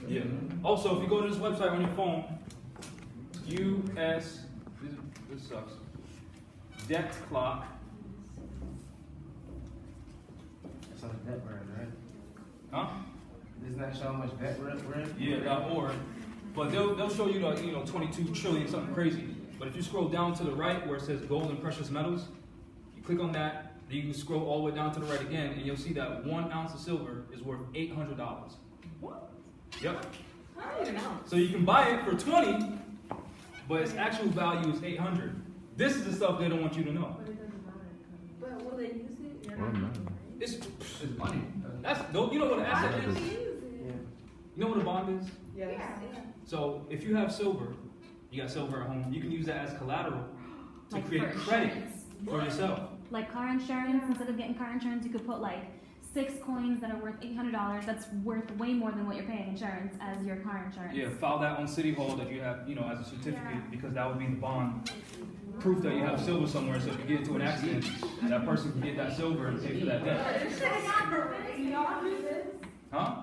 Yeah. Also, if you go to this website on your phone, US, this sucks, debt clock. That's how much debt we're in, right? Huh? Isn't that show how much debt we're in? Yeah, .org. But they'll show you like 22 trillion, something crazy. But if you scroll down to the right where it says gold and precious metals, you click on that, then you can scroll all the way down to the right again, and you'll see that 1 ounce of silver is worth $800. What? Yep. How do you know? So you can buy it for 20, but its actual value is 800. This is the stuff they don't want you to know. But it doesn't matter. But will they use it? You're Well, not no. It's It's money. you know what an Why asset would is? they use it? Yeah. You know what a bond is? Yes. Yeah. So if you have silver, you got silver at home, you can use that as collateral to Like create for credit insurance. for yourself. Like car insurance, instead of getting car insurance, you could put like 6 coins that are worth $800. That's worth way more than what you're paying insurance as your car insurance. Yeah, file that on City Hall that you have, as a certificate, because that would be the bond proof that you have silver somewhere. So if you get into an accident, that person can get that silver and pay for that debt. Huh?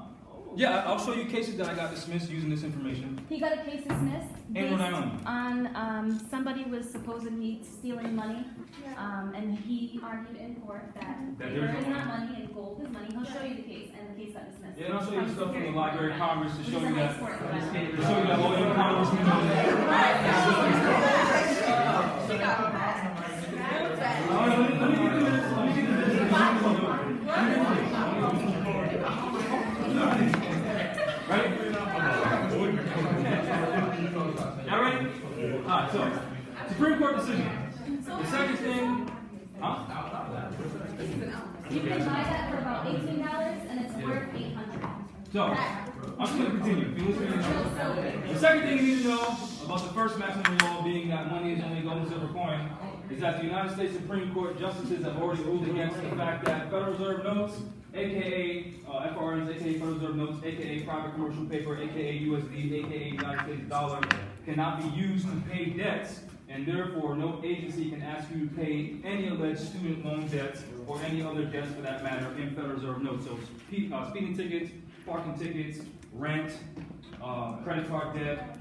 Yeah, I'll show you cases that I got dismissed using this information. He got a case dismissed In Rhode Island. on somebody was supposedly stealing money, and he argued in court that That paper there's is no not money. money and gold is money. He'll show you the case, and the case got dismissed. Yeah, and I'll show you stuff from the Library of Congress to show you that. Court, To show you that all your congressmen know Ready? Y'all ready? Alright, so Supreme Court decision. The second thing, huh? You can buy that for about $18, and it's worth $800. So, I'm just going to continue. If you listen to me. The second thing you need to know about the first maximum law being that money is only gold and silver coin is that the United States Supreme Court justices have already ruled against the fact that Federal Reserve notes, aka FRNs, aka Federal Reserve notes, aka private commercial paper, aka USD, aka United States dollar, cannot be used to pay debts, and therefore no agency can ask you to pay any alleged student loan debts or any other debts for that matter in Federal Reserve notes. So speeding tickets, parking tickets, rent, credit card debt,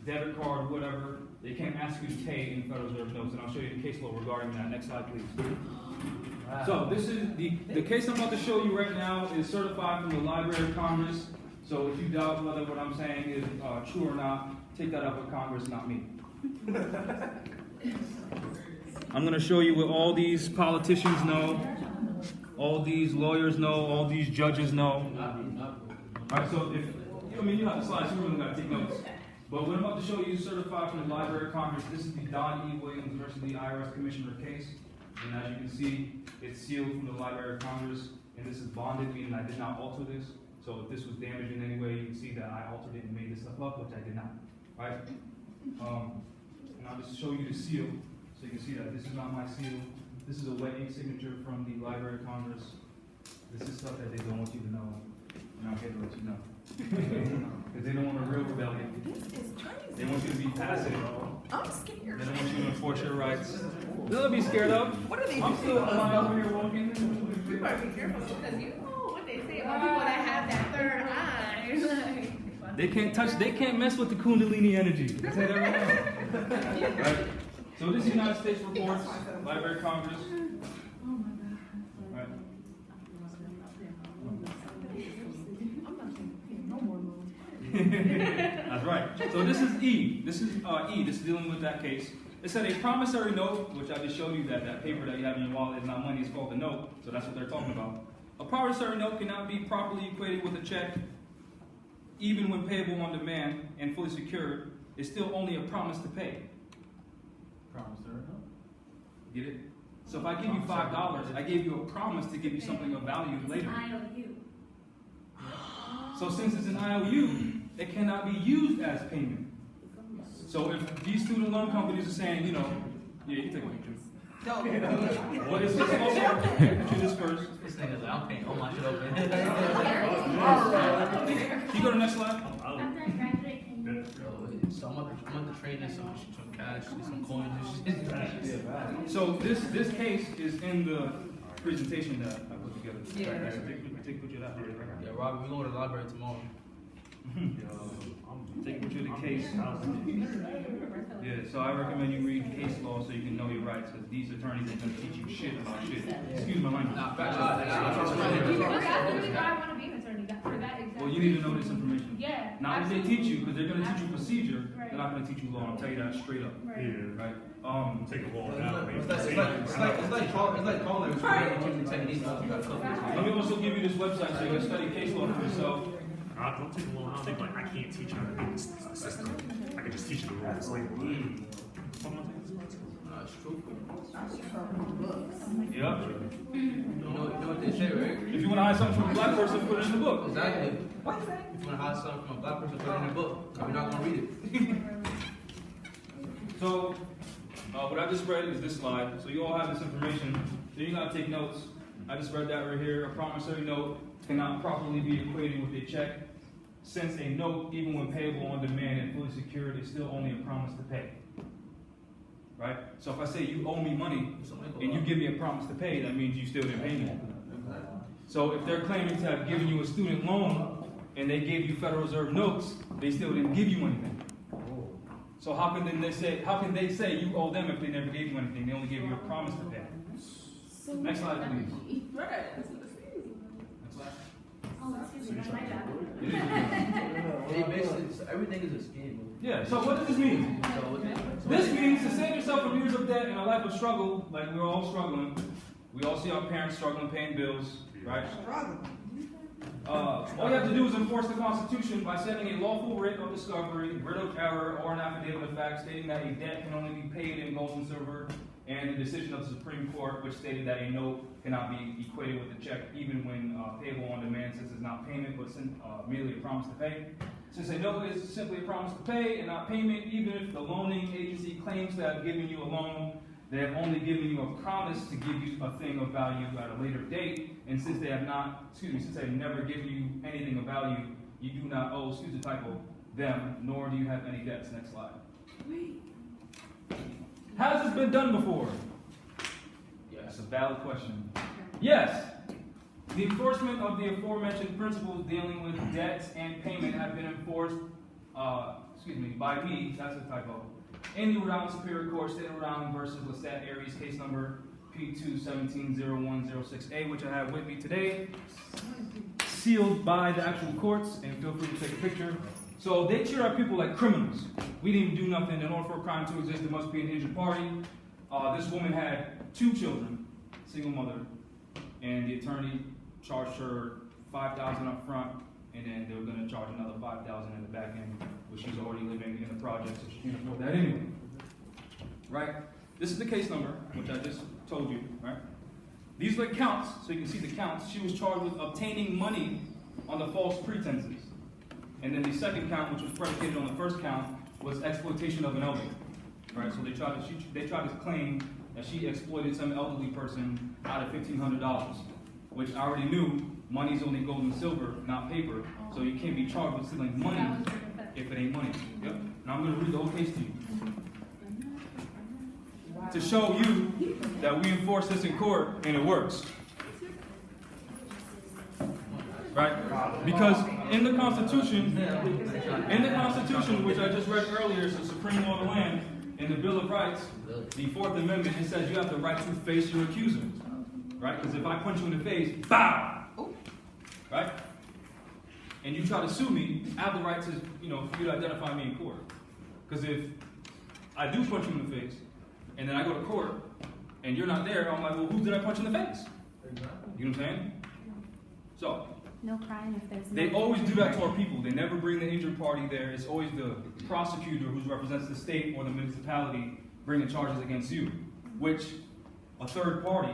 debit card, whatever, they can't ask you to pay in Federal Reserve notes. And I'll show you the case law regarding that. Next slide, please. So this is the case I'm about to show you right now is certified from the Library of Congress. So if you doubt whether what I'm saying is true or not, take that up with Congress, not me. I'm going to show you what all these politicians know, all these lawyers know, all these judges know. All right, so you have the slides, so you really got to take notes. But what I'm about to show you is certified from the Library of Congress. This is the Don E. Williams versus the IRS Commissioner case. And as you can see, it's sealed from the Library of Congress. And this is bonded, meaning I did not alter this. So if this was damaged in any way, you can see that I altered it and made this stuff up, which I did not. Right? And I'll just show you the seal, so you can see that this is not my seal. This is a wet ink signature from the Library of Congress. This is stuff that they don't want you to know, and I'm here to let you know. Because they don't want a real rebellion. This is crazy. They want you to be passive. I'm scared. They don't want you to enforce your rights. They'll be scared of. What are they I'm still over here walking. We better be careful because you know what they say about people that have that third eye. They can't mess with the Kundalini energy. I'll tell you that right now. Right? So this is United States reports, Library of Congress. Right. That's right. So this is E. This is This is dealing with that case. It said a promissory note, which I just showed you that paper that you have in your wallet is not money, it's called a note. So that's what they're talking about. A promissory note cannot be properly equated with a check, even when payable on demand and fully secured. It's still only a promise to pay. Promissory note. Get it? So if I give you $5, I gave you a promise to give you something of value later. IOU. So since it's an IOU, it cannot be used as payment. So if these student loan companies are saying, yeah, you take a picture. What is this also? Picture this first. This nigga's like, I'm paying all my shit open. Can you go to the next slide? After I graduate, can you? So I'm about to trade in some cash, some coins and shit. So this case is in the presentation that I put together. Yeah. Take a picture of that. Yeah, Robert, we're going to the library tomorrow. Take you to the case. Yeah, so I recommend you read case law so you can know your rights, because these attorneys ain't gonna teach you shit about shit. Excuse my language. Nah, facts. That's literally why I want to be an attorney, for that exact. Well, you need to know this information. Yeah. Not that they teach you, because they're gonna teach you procedure, Right. they're not gonna teach you law, I'll tell you that straight up, Right. right? Take a wall down. It's like calling. Let me also give you this website so you can study case law for yourself. Don't take a long thing, like I can't teach you how to make this system. I can just teach you the rules. Like, It's true. Yep. You know what they say, right? If you wanna hide something from a black person, put it in the book. Exactly. If you want to hide something from a black person, put it in a book. We're not going to read it. So, what I just read is this slide. So you all have this information. Then you gotta take notes. I just read that right here. A promissory note cannot properly be equated with a check, since a note, even when payable on demand and fully secured, is still only a promise to pay. Right? So if I say you owe me money and you give me a promise to pay, that means you still didn't pay me. So if they're claiming to have given you a student loan and they gave you Federal Reserve notes, they still didn't give you anything. So how can they say you owe them if they never gave you anything? They only gave you a promise to pay. Next slide, please. Right, that's what this is. Next slide. Oh, excuse me, that's my job. They basically, everything is a scheme. Yeah, so what does this mean? So what This means to save yourself from years of debt and a life of struggle, like we're all struggling. We all see our parents struggling paying bills, right? All you have to do is enforce the Constitution by sending a lawful writ of discovery, writ of error, or an affidavit of fact stating that a debt can only be paid in gold and silver, and the decision of the Supreme Court, which stated that a note cannot be equated with a check, even when payable on demand, since it's not payment, but merely a promise to pay. Since a note is simply a promise to pay and not payment, even if the loaning agency claims to have given you a loan, they have only given you a promise to give you a thing of value at a later date, and since they have never given you anything of value, you do not owe, them, nor do you have any debts. Next slide. Has this been done before? That's a valid question. Yes. The enforcement of the aforementioned principles dealing with debts and payment have been enforced, by me, that's a typo, in the Rhode Island Superior Court, State of Rhode Island versus Lestat Aries, case number P2170106A, which I have with me today, sealed by the actual courts, and feel free to take a picture. So they treat our people like criminals. We didn't even do nothing. In order for a crime to exist, there must be an injured party. This woman had 2 children, single mother, and the attorney charged her $5,000 up front, and then they were going to charge another $5,000 in the back end, but she's already living in the project, so she can't afford that anyway. Right? This is the case number, which I just told you. Right? These are the counts, so you can see the counts. She was charged with obtaining money on the false pretenses. And then the second count, which was predicated on the first count, was exploitation of an elderly. Right? So they tried to claim that she exploited some elderly person out of $1,500, which I already knew money's only gold and silver, not paper. So you can't be charged with stealing money if it ain't money. Yep. Now I'm going to read the whole case to you. To show you that we enforce this in court and it works. Right? Because in the Constitution, which I just read earlier, is the supreme law of the land, in the Bill of Rights, the 4th Amendment, it says you have the right to face your accuser. Right? Because if I punch you in the face, bow! Right? And you try to sue me, I have the right to, for you to identify me in court. Because if I do punch you in the face, and then I go to court, and you're not there, I'm like, well, who did I punch in the face? You know what I'm saying? So, No crying if there's no. they always do that to our people. They never bring the injured party there. It's always the prosecutor who represents the state or the municipality bringing charges against you, which a third party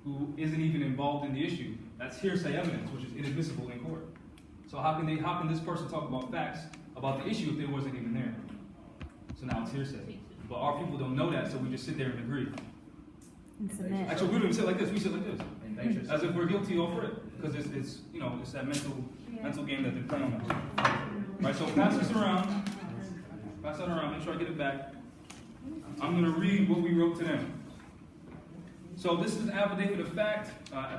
who isn't even involved in the issue, that's hearsay evidence, which is inadmissible in court. So how can this person talk about facts about the issue if they wasn't even there? So now it's hearsay. But our people don't know that, so we just sit there and agree. And submit. Actually, we don't even sit like this. We sit like this, as if we're guilty or it, because it's that mental game that they're playing on us. Right. So pass this around. Pass that around. Make sure I get it back. I'm going to read what we wrote to them. So this is an affidavit of fact.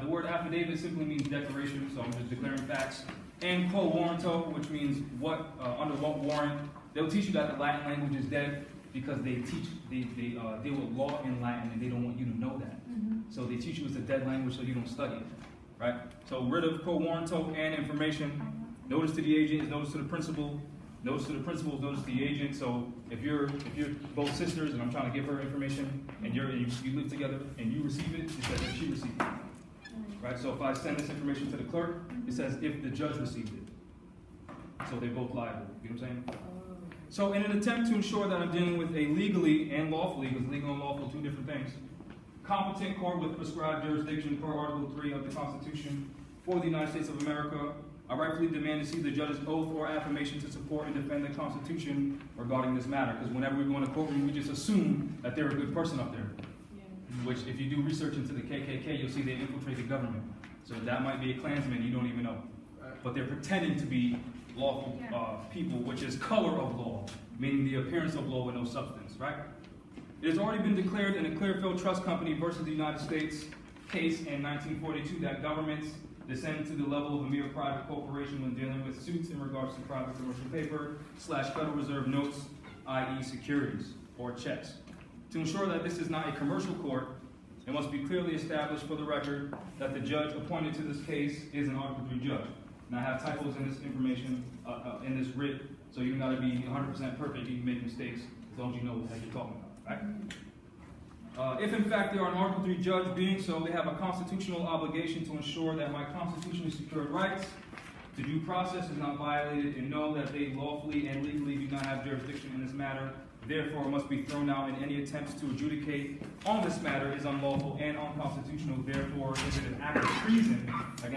The word affidavit simply means declaration, so I'm just declaring facts. and quo warranto, which means under what warrant. They'll teach you that the Latin language is dead because they deal with law in Latin and they don't want you to know that. So they teach you it's a dead language so you don't study it, right? So writ of quo warranto and information. Notice to the agent is notice to the principal. Notice to the principal is notice to the agent. So if you're both sisters and I'm trying to give her information and you live together and you receive it, it says that she received it. Right? So if I send this information to the clerk, it says if the judge received it. So they're both liable. You know what I'm saying? So in an attempt to ensure that I'm dealing with a legally and lawfully, because legal and lawful are two different things, competent court with prescribed jurisdiction per Article 3 of the Constitution for the United States of America, I rightfully demand to see the judge's oath or affirmation to support and defend the Constitution regarding this matter. Because whenever we go in a courtroom, we just assume that they're a good person up there. Which, if you do research into the KKK, you'll see they infiltrate the government. So that might be a Klansman you don't even know. But they're pretending to be lawful people, which is color of law, meaning the appearance of law with no substance, right? It has already been declared in the Clearfield Trust Company versus the United States case in 1942 that governments descend to the level of a mere private corporation when dealing with suits in regards to private commercial paper / Federal Reserve notes, i.e. securities or checks. To ensure that this is not a commercial court, it must be clearly established for the record that the judge appointed to this case is an Article 3 judge. And I have typos in this information, in this writ, so you gotta be 100% perfect. You can make mistakes as long as you know what you're talking about, right? If in fact they are an Article 3 judge, being so, they have a constitutional obligation to ensure that my constitutionally secured rights to due process is not violated, and know that they lawfully and legally do not have jurisdiction in this matter. Therefore, must be thrown out, and any attempts to adjudicate on this matter is unlawful and unconstitutional. Therefore, is it an act of treason against